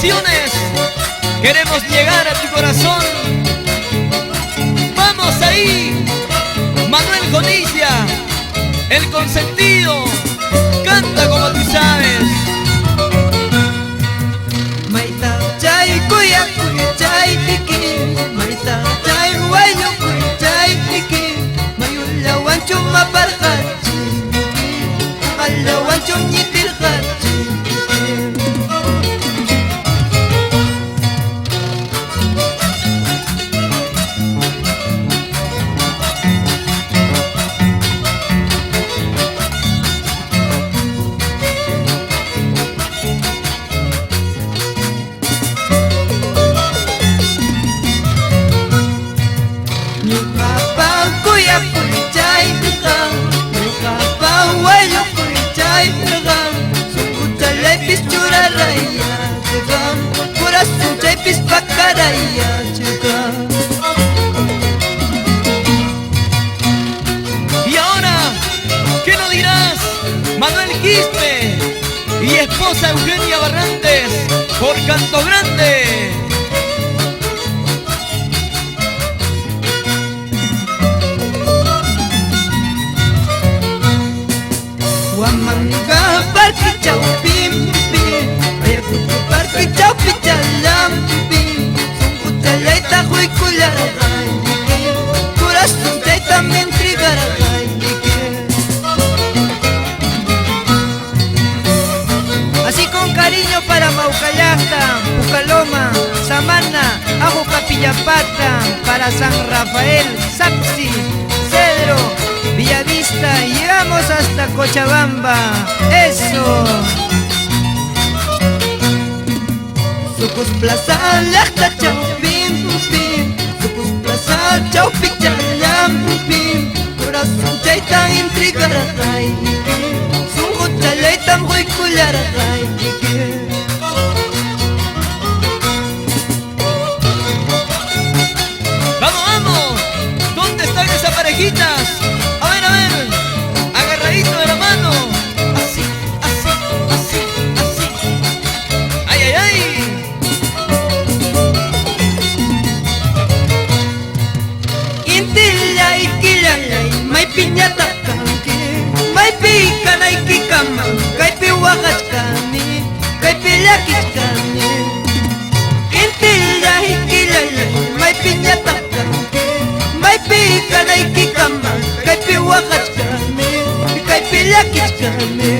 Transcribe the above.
canciones queremos llegar a tu corazón. Vamos ahí, Manuel Jonicia, el consentido, canta como tú sabes. Maita chay kuya kuya chay tiki, maita chay guayo kuya chay tiki, mayula wancho maparhachi, ala wancho nyitilhachi. Y ahora, ¿qué nos dirás? Manuel Quispe y esposa Eugenia Barrantes por Canto Grande. Huamanga parque chau pim pim, ayacucho parque chau pichalam pim, sunguta leita huicular gaike, corazón teita me entregar gaike. Así con cariño para Maucallasta, Pucaloma, Samana, Ajo Capillapata, para San Rafael, Saxi, Cedro, Villavista, y llegamos hasta Cochabamba. ¡Eso! Sucus Plaza, Lacta, Chau, Pim, Pim, Sucus Plaza, Chau, Pichalam, Pim, corazón chaita intrigar ray, Sunguta leitam huicular ray. ¡Vamos, vamos! ¿Dónde están esas parejitas? A ver, agarradito de la mano. Así, así, así, así. ¡Ay, ay, ay! Intilay, kilalay, may piñata kanki, may pikanay kikaman, kay piwakas kami, kay pilakis kami. Intilay, kilalay, may piñata kanki, may pikanay kikaman, kay piwakas kami, kay pilakis kami.